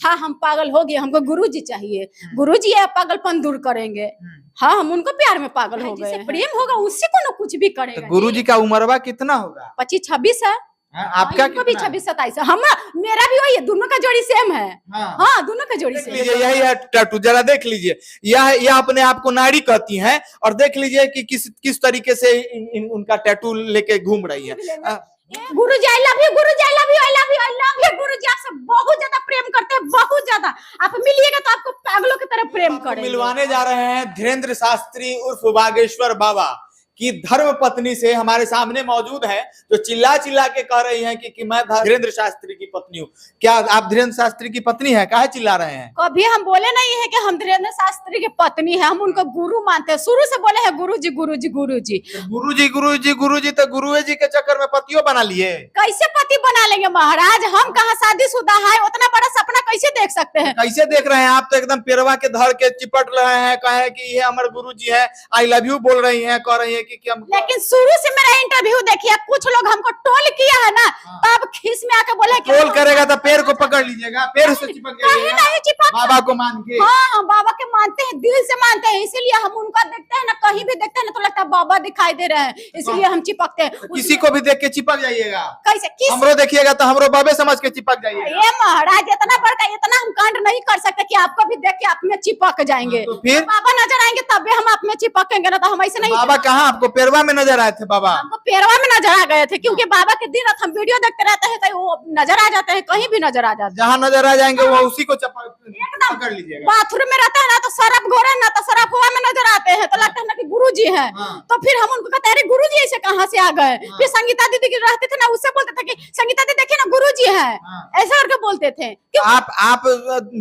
हाँ हम पागल हो गए, हमको गुरुजी चाहिए, गुरुजी ये पागलपन दूर करेंगे। हाँ हम उनको प्यार में पागल हो गए। प्रेम होगा उससे को ना कुछ भी करेगा। तो गुरुजी का उम्रवा कितना होगा? 25-26 है। आपका भी 26-27 है। हम मेरा भी वही है, दोनों का जोड़ी सेम है। हाँ दोनों का जोड़ी सेम। यही है टैटू, जरा देख लीजिए। यह अपने आप को नारी कहती हैं और देख लीजिए कि किस तरीके से उनका टैटू लेके घूम रही है। Guruji I love you, Guruji I love you, I love you, I love you. Guruji आपसे बहुत ज्यादा प्रेम करते हैं, बहुत ज्यादा। आप मिलिएगा तो आपको पागलों की तरह प्रेम करेंगे। मिलवाने जा रहे हैं धीरेन्द्र शास्त्री उर्फ बागेश्वर बाबा की धर्म पत्नी से। हमारे सामने मौजूद है जो चिल्ला चिल्ला के कह रही हैं कि मैं धीरेन्द्र शास्त्री की पत्नी हूँ। क्या आप धीरेन्द्र शास्त्री की पत्नी है? काहे चिल्ला रहे हैं? कभी हम बोले नहीं है कि हम धीरेन्द्र शास्त्री की पत्नी है, हम उनको गुरु मानते हैं। शुरू से बोले हैं गुरुजी गुरुजी गुरुजी गुरुजी गुरुजी गुरुजी। तो गुरुए जी के चक्कर में पतियों बना लिए? कैसे पति बना लेंगे महाराज? हम कहाँ शादीशुदा है? उतना बड़ा सपना कैसे देख सकते हैं? कैसे देख रहे हैं? आप तो एकदम पेरवा के धर के चिपट रहे हैं, कहे कि ये हमारे गुरुजी है, आई लव यू बोल रही हैं, कह रही है कि हम। लेकिन शुरू से मेरा इंटरव्यू देखिए, कुछ लोग हमको टोल किया है ना, तब खीस में आके बोले कि टोल करेगा तो पैर को पकड़ लीजिएगा, पैर से चिपक जाइएगा। नहीं चिपक, बाबा को मान के। हाँ बाबा के मानते हैं, दिल से मानते हैं, इसीलिए हम उनका देखते हैं ना, कहीं भी देखते हैं ना तो लगता है बाबा दिखाई दे रहे हैं, इसलिए हम चिपकते हैं। किसी को भी देख के चिपक जाइएगा। कैसे? हमरो देखिएगा तो हमरो बाबे समझ के चिपक जाइएगा। ये महाराज इतना बड़का, इतना हम कांड नहीं कर सकते कि आपको भी देख के आप में चिपक जाएंगे। तो फिर बाबा नजर आएंगे तब भी हम आप में चिपकेंगे ना, तो हम ऐसे नहीं। बाबा कहाँ आपको पेरवा में नजर आए थे? बाबा हमको पेरवा में नजर आ गए थे, क्योंकि बाबा के दिन रात हम वीडियो देखते रहते हैं, तो वो नजर आ जाते हैं, कहीं भी नजर आ जाते हैं। जहाँ नजर आ जाएंगे वो उसी को पकड़ लीजिएगा। बाथरूम में रहता है ना तो शराब घोरे ना, तो शराब हुआ में नजर आते हैं, तो लगता है ना कि गुरुजी हैं। तो फिर हम उनको कहते हैं गुरुजी ऐसे कहाँ से आ गए? फिर संगीता दीदी की रहते थे ना, उससे बोलते थे कि संगीता दीदी देखिए ना गुरुजी हैं, ऐसा करके बोलते थे। आप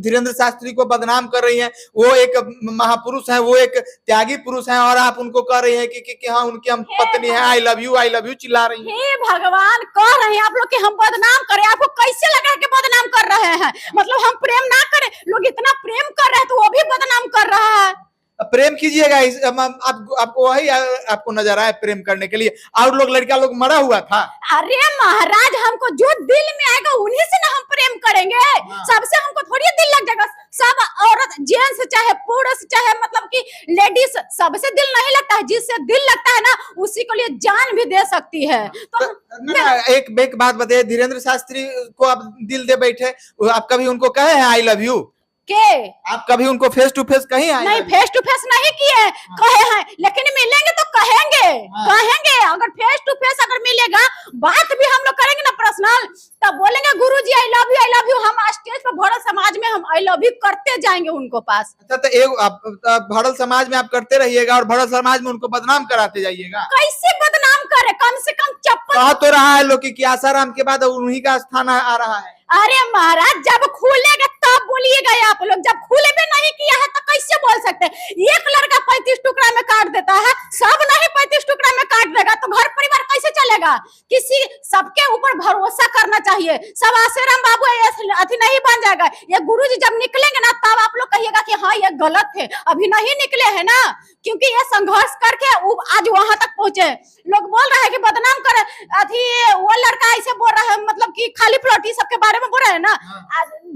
धीरेन्द्र शास्त्री को बदनाम कर रही हैं। वो एक महापुरुष है, वो एक त्यागी पुरुष है, और आप उनको कह रही है कि हाँ उनकी हम पत्नी है, आई लव यू चिल्ला रही है। हे भगवान, कह रहे हैं आप लोग कि हम बदनाम करें? आपको कैसे लग रहा है कि बदनाम कर रहे हैं? मतलब हम प्रेम ना करें? लोग इतना प्रेम कर रहे हैं तो वो भी बदनाम कर रहा है। प्रेम कीजिएगा, आपको वही आपको नजर आए प्रेम करने के लिए, और लोग लड़का लोग मरा हुआ था। अरे महाराज, हमको जो दिल में आएगा उन्हीं से ना हम प्रेम करेंगे। सबसे हमको थोड़ी दिल लग जाएगा। सब औरत, जेंट्स चाहे पुरुष चाहे मतलब कि लेडीज, सबसे दिल नहीं लगता है। जिससे दिल लगता है ना उसी के लिए जान भी दे सकती है। तो एक बात बताइए, धीरेन्द्र शास्त्री को आप दिल दे बैठे, आप कभी उनको कहे हैं आई लव यू? के आप कभी उनको फेस टू फेस कहीं आए? नहीं, फेस टू फेस नहीं किए, कहे हैं, लेकिन मिलेंगे तो कहेंगे। कहेंगे अगर फेस टू फेस अगर मिलेगा, बात भी हम लोग करेंगे ना पर्सनल, तब बोलेंगे Guruji I love you, I love you. हम स्टेज पर भरल समाज में हम आई लव यू करते जाएंगे उनको पास। अच्छा, तो एक भरल समाज में आप करते रहिएगा और भरल समाज में उनको बदनाम कराते जाइएगा। कैसे बदनाम करे? कम से कम चप्पल कह तो रहा है लोग कि आसाराम के बाद उन्हीं का स्थान आ रहा है। अरे महाराज, जब खुलेगा तब बोलिएगा आप लोग, जब खुले भी नहीं किया है तो कैसे बोल सकते हैं? एक लड़का 35 टुकड़ा में काट देता है, सब नहीं 35 टुकड़ा में काट देगा तो घर परिवार कैसे चलेगा? किसी सबके ऊपर भरोसा करना चाहिए। सब आसाराम बाबू अति नहीं बन जाएगा। ये गुरुजी जब निकलेंगे ना तब आप लोग कहिएगा कि हाँ ये गलत है। अभी नहीं निकले है ना, क्योंकि ये संघर्ष करके आज वहां तक पहुंचे। लोग बोल रहे हैं कि बदनाम करे, अभी वो लड़का ऐसे बोल रहा है, मतलब कि खाली प्लॉटी सबके बारे में बोल रहे हैं ना।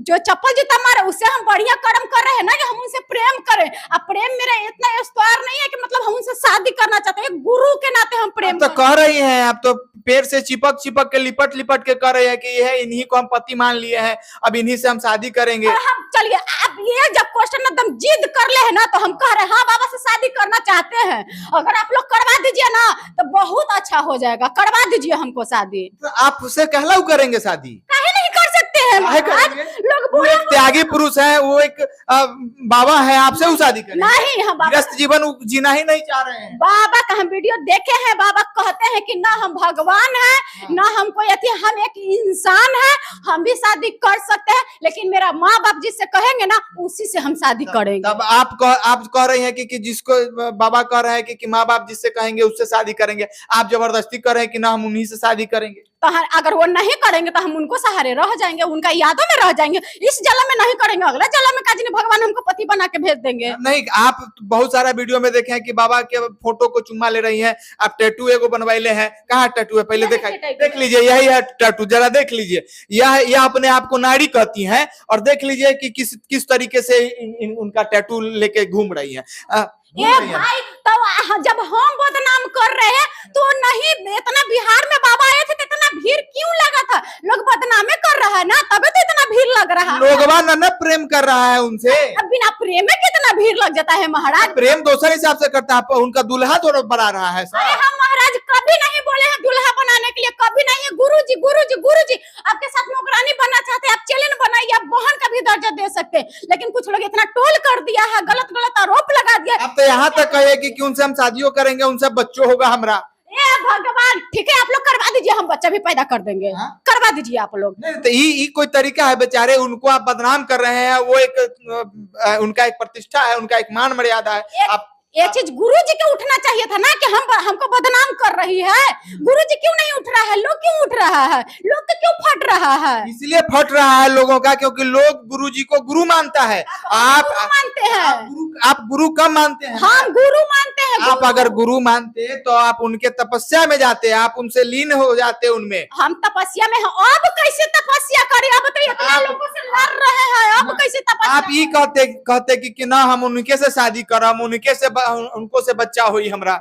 जो चप्पल जूता मारे उससे हम बढ़िया कर्म कर रहे हैं ना, कि हम उनसे प्रेम करें। अब प्रेम मेरा इतना स्टार नहीं है कि मतलब हम उनसे शादी करना चाहते हैं, गुरु के नाते हम प्रेम तो कह रही हैं। आप तो पैर से चिपक के लिपट के कह रहे हैं कि ये इन्हीं को हम पति मान लिए हैं, अब इन्हीं से हम शादी करेंगे। हम चलिए, आप ये जब क्वेश्चन एकदम जिद कर ले है ना, तो हम कह रहे हैं हाँ बाबा से शादी करना चाहते हैं। अगर आप लोग करवा दीजिए ना तो बहुत अच्छा हो जाएगा, करवा दीजिए हमको शादी। तो आप उससे कहलाऊ करेंगे शादी? काहे नहीं कर सकते हैं महाराज? लोग वो एक त्यागी पुरुष है, वो एक बाबा है, आपसे वो शादी करेंगे? नहीं, हम गृहस्थ जीवन जीना ही नहीं चाह रहे हैं। बाबा का हम वीडियो देखे हैं, बाबा कहते हैं कि ना हम भगवान है ना हम कोई अति, हम एक इंसान है, हम भी शादी कर सकते हैं, लेकिन मेरा माँ बाप जिससे कहेंगे ना उसी से हम शादी करेंगे। तब आप कह रहे हैं कि जिसको बाबा कह रहे हैं कि माँ बाप जिससे कहेंगे उससे शादी करेंगे, आप जबरदस्ती कर रहे हैं कि ना हम उन्हीं से शादी करेंगे। तो अगर वो नहीं करेंगे तो हम उनको सहारे रह जाएंगे, उनका यादों में रह जाएंगे। इस जन्म में नहीं करेंगे, अगला जन्म में काजी भगवान हमको पति बना के भेज देंगे। नहीं, आप बहुत सारा वीडियो में देखे हैं कि बाबा के फोटो को चुम्मा ले रही हैं, आप टैटू एगो बनवाइले हैं। कहाँ टैटू है पहले देखा, देख लीजिए, यही है टैटू, जरा देख लीजिए। यह अपने आप को नारी कहती हैं, और देख लीजिए कि किस तरीके से उनका टैटू लेके घूम रही है। भाई तो जब हम बदनाम कर रहे हैं तो नहीं, इतना बिहार में बाबा आए थे तो इतना भीड़ क्यों लगा था? लोग बदनामे कर रहा है ना, तभी तो इतना भीड़ लग रहा है। लोगवा न प्रेम कर रहा है उनसे। अब बिना प्रेम में कितना भीड़ लग जाता है महाराज। प्रेम दूसरे हिसाब से करता है, उनका दूल्हा थोड़ा बना रहा है। अरे हम महाराज कभी नहीं बोले हैं दूल्हा बनाने के लिए, कभी नहीं है। गुरुजी गुरुजी गुरुजी आपके साथ नौकरानी बनना चाहते हैं, आप चैलेंज बनाइए, आप बहन का भी दर्जा दे सकते हैं। लेकिन कुछ लोग इतना टोल कर दिया है, गलत गलत आरोप लगा दिया। अब तो यहाँ तक कहे कि उनसे हम शादियों करेंगे, उनसे बच्चों होगा हमरा। ए भगवान, ठीक है आप लोग करवा दीजिए, हम बच्चा भी पैदा कर देंगे। करवा दीजिए आप लोग। नहीं तो ये कोई तरीका है? बेचारे उनको आप बदनाम कर रहे हैं, वो एक उनका एक प्रतिष्ठा है, उनका एक मान मर्यादा है। आप ये चीज गुरुजी के उठना चाहिए था ना, कि हमको बदनाम कर रही है। गुरुजी क्यों नहीं उठ रहा है? लोग क्यों उठ रहा है? लोग तो क्यों फट रहा है? इसलिए फट रहा है लोगों का, क्योंकि लोग गुरुजी को गुरु मानता है। आप मानते हैं? आप गुरु कब मानते हैं? हम गुरु मानते हैं। आप अगर गुरु मानते तो आप उनके तपस्या में जाते, आप उनसे लीन हो जाते उनमें। हम तपस्या में हैं। अब कैसे तपस्या करें? अब तो इतना लोगों से लड़ रहे हैं, अब कैसे तपस्या? आप ये कहते कि ना हम उनके से शादी करम, उनके से उनको से बच्चा हुई हमरा।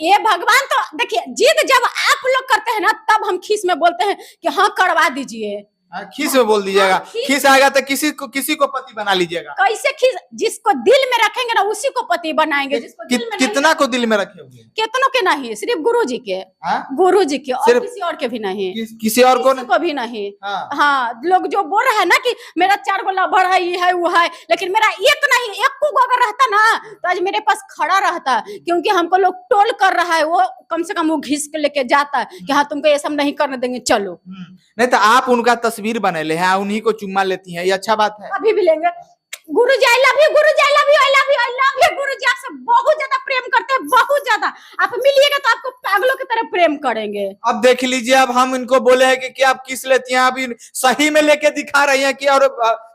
ये भगवान तो देखिए, जिद जब आप लोग करते हैं ना, तब हम खीस में बोलते हैं कि हाँ करवा दीजिए। खीस में बोल दीजिएगा। खीस आएगा तो किसी को पति बना लीजिएगा। कैसे खीस? जिसको दिल में रखेंगे ना उसी को पति बनाएंगे। जिसको दिल में कितना को दिल में रखे हुए? कितनों के नहीं, सिर्फ गुरुजी के। गुरुजी के, और किसी और के भी नहीं। किसी और को भी नहीं। हाँ, लोग जो बोल रहे हैं ना कि मेरा 4 गो लवर है, ये है वो है, लेकिन मेरा एक नहीं, एक को अगर रहता ना तो आज मेरे पास खड़ा रहता। क्योंकि हमको लोग टोल कर रहा है, वो कम से कम वो घिस के लेके जाता है कि हाँ तुमको ये सब नहीं करने देंगे, चलो। नहीं तो आप उनका तस्वीर बनेले हैं, उन्हीं को चुम्मा लेती हैं, ये अच्छा बात है? अभी भी लेंगे। Guruji I love you, Guruji I love you, I love you, I love you. Guruji आपसे बहुत ज्यादा प्रेम करते हैं, बहुत ज्यादा। आप मिलिएगा तो आपको पागलों की तरह प्रेम करेंगे। अब देख लीजिए, अब हम इनको बोले हैं कि आप किस लेती हैं, अभी सही में लेके दिखा रही हैं कि, और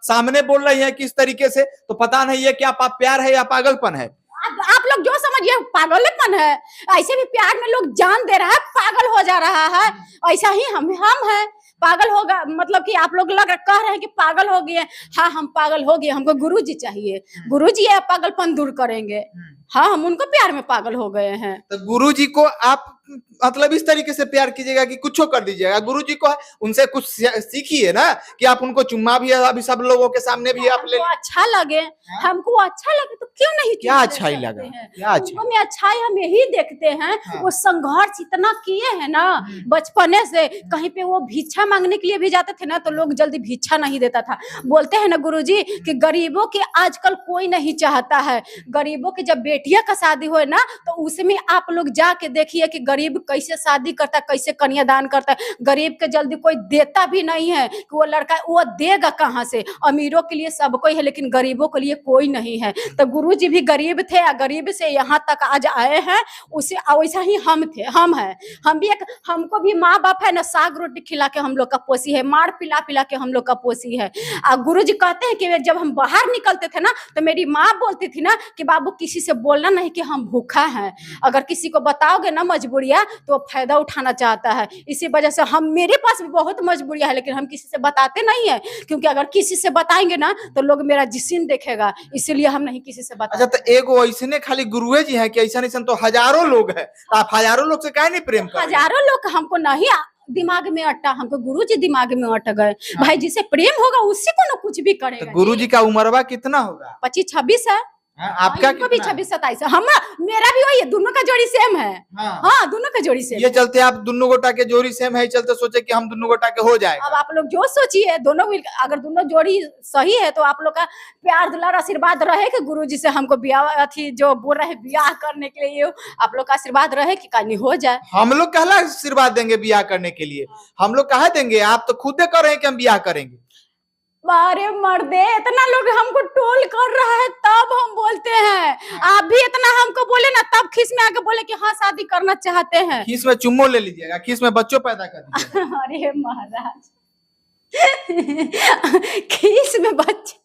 सामने बोल रही हैं किस तरीके से, तो पता नहीं है कि आप प्यार है या पागलपन है। आप लोग जो समझिए पागलपन है। ऐसे भी प्यार में लोग जान दे रहा है, पागल हो जा रहा है। ऐसा ही हम हैं, पागल होगा। मतलब कि आप लोग कह रहे हैं कि पागल हो गए। हाँ हम पागल हो गए, हमको गुरुजी चाहिए। गुरुजी ये पागलपन दूर करेंगे। हाँ हम उनको प्यार में पागल हो गए हैं। तो गुरुजी को आप मतलब इस तरीके से प्यार कीजिएगा कि कुछ कर दीजिएगा। गुरुजी को उनसे कुछ सीखिए ना, कि आप उनको चुम्मा भी अभी सब लोगों के सामने भी आप ले। अच्छा लगे, हमको अच्छा लगे तो क्यों नहीं? क्या अच्छा ही लगा? क्या अच्छा में अच्छाई हम यही देखते हैं। वो संघर्ष इतना किए हैं ना बचपने से। कहीं पे वो भिक्षा मांगने के लिए भी जाते थे ना, तो लोग जल्दी भिक्षा नहीं देता था। बोलते हैं ना गुरुजी कि गरीबों के आजकल कोई नहीं चाहता है। गरीबों की जब बेटिया का शादी हो ना, तो उसमें आप लोग जाके देखिए कि गरीब कैसे शादी करता है, कैसे कन्यादान करता है। गरीब के जल्दी कोई देता भी नहीं है कि वो लड़का, वो देगा कहाँ से? अमीरों के लिए सब कोई है, लेकिन गरीबों के लिए कोई नहीं है। तो गुरुजी भी गरीब थे, गरीब से यहाँ तक आज आए हैं। उसे वैसा ही हम थे, हम हैं। हम भी हमको भी माँ बाप है ना, साग रोटी खिला के हम लोग का पोसी है, मार पिला पिला के हम लोग का पोसी है। गुरुजी कहते हैं कि जब हम बाहर निकलते थे ना, तो मेरी माँ बोलती थी ना कि बाबू किसी से बोलना नहीं कि हम भूखा हैं। अगर किसी को बताओगे ना मजबूरियां, तो फायदा उठाना चाहता है। इसी वजह से मेरे पास भी बहुत मजबूरियां है, लेकिन हम किसी से बताते नहीं है। क्योंकि अगर किसी से बताएंगे ना तो लोग मेरा जिस्म देखेगा, इसीलिए हम नहीं किसी से बताते। अच्छा, तो एगो ऐसे खाली गुरुए जी है कि ऐसा तो हजारों लोग है, आप हजारों लोग से काहे नहीं प्रेम कर? हजारों लोग हमको नहीं दिमाग में अट्टा, हमको गुरुजी दिमाग में अट गए। भाई जिसे प्रेम होगा उसी को ना कुछ भी करेगा। तो गुरुजी का उम्रवा कितना होगा? 25-26 है। आपका भी 26-27 है। मेरा भी वही है, दोनों का जोड़ी सेम है। हाँ दोनों का जोड़ी सेम। ये चलते आप दोनों गोटा के जोड़ी सेम है, चलते सोचे कि हम दोनों गोटा के हो जाए। अब आप लोग जो सोचिए, दोनों अगर दोनों जोड़ी सही है तो आप लोग का प्यार दुलार आशीर्वाद रहे कि गुरुजी से हमको ब्याह जो बोल रहे हैं ब्याह करने के लिए, आप लोग का आशीर्वाद रहे कि कहीं हो जाए। हम लोग कहला आशीर्वाद देंगे ब्याह करने के लिए? हम लोग कहा देंगे? आप तो खुद कह रहे हैं कि हम ब्याह करेंगे। अरे मर्दे, इतना लोग हमको ट्रोल कर रहा है तब हम बोलते हैं। आप भी इतना हमको बोले ना तब खीस में आके बोले कि हाँ शादी करना चाहते हैं। खीस में चुम्मो ले लीजिएगा, खीस में बच्चों पैदा कर दीजिएगा। अरे महाराज खीस में बच्चे,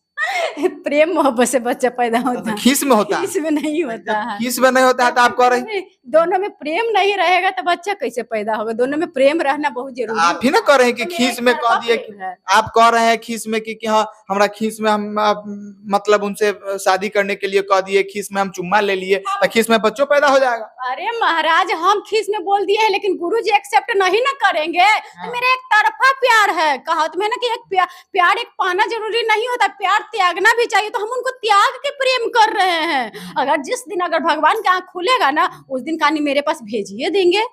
प्रेम मोहब्बत से बच्चा पैदा होता है, खीस में होता है, खीस में नहीं होता है। खीस में नहीं होता है तो आप कह रहे हैं, दोनों में प्रेम नहीं रहेगा तो बच्चा कैसे पैदा होगा? दोनों में प्रेम रहना बहुत जरूरी है। आप ही ना कह रहे हैं कि खीस में कह दिए कि आप कह रहे हैं खीस में कि हाँ हमारा खीस में हम मतलब उनसे शादी करने के लिए कह दिए, खीस में हम चुम्मा ले लिए तो खीस में बच्चों पैदा हो जाएगा। अरे महाराज, हम खीस में बोल दिए हैं लेकिन गुरुजी एक्सेप्ट नहीं ना करेंगे। तो मेरा एक तरफा प्यार है, कहा तो मैंने कि एक प्यार एक पाना जरूरी नहीं होता, प्यार त्यागना भी चाहिए। तो हम उनको त्याग के प्रेम कर रहे हैं। अगर जिस दिन अगर भगवान का आँख खुलेगा ना उस दिन कहानी मेरे पास भेजिए देंगे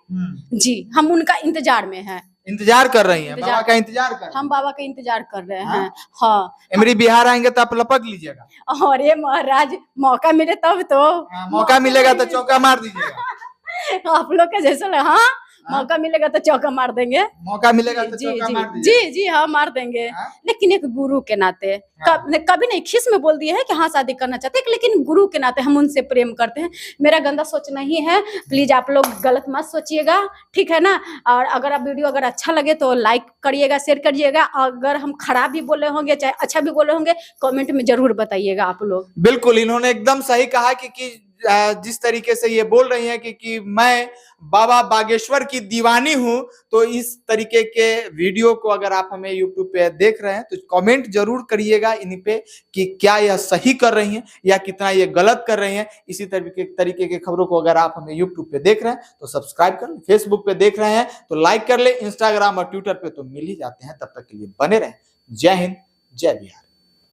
जी। हम उनका इंतजार में हैं, इंतजार कर रही हैं, बाबा का इंतजार कर, हम बाबा का इंतजार कर रहे हैं। हाँ, मेरी बिहार आएंगे तो आप लपक लीजिएगा। अरे महाराज, मौका मिले तब तो, मौका मिलेगा तो चौका मार दीजिएगा। आप लोग का जैसा, हाँ मौका मिलेगा तो चौका मार देंगे, मौका मिलेगा तो जी चौका जी मार दीजिएगा। जी जी हाँ मार देंगे। लेकिन एक गुरु के नाते कभी नहीं खिस में बोल दिए है कि हाँ शादी करना चाहते हैं, लेकिन गुरु के नाते हम उनसे प्रेम करते हैं। मेरा गंदा सोच नहीं है, प्लीज आप लोग गलत मत सोचिएगा, ठीक है ना। और अगर आप वीडियो अगर अच्छा लगे तो लाइक करिएगा, शेयर करिएगा। अगर हम खराब भी बोले होंगे चाहे अच्छा भी बोले होंगे कमेंट में जरूर बताइएगा आप लोग। बिल्कुल, इन्होंने एकदम सही कहा कि जिस तरीके से ये बोल रही हैं कि मैं बाबा बागेश्वर की दीवानी हूं, तो इस तरीके के वीडियो को अगर आप हमें YouTube पे देख रहे हैं तो कमेंट जरूर करिएगा इन पे कि क्या यह सही कर रही हैं या कितना ये गलत कर रही हैं। इसी तरीके के खबरों को अगर आप हमें YouTube पे देख रहे हैं तो सब्सक्राइब कर लें, फेसबुक पे देख रहे हैं तो लाइक कर ले, इंस्टाग्राम और ट्विटर पे तो मिल ही जाते हैं। तब तक के लिए बने रहें। जय हिंद, जय बिहार।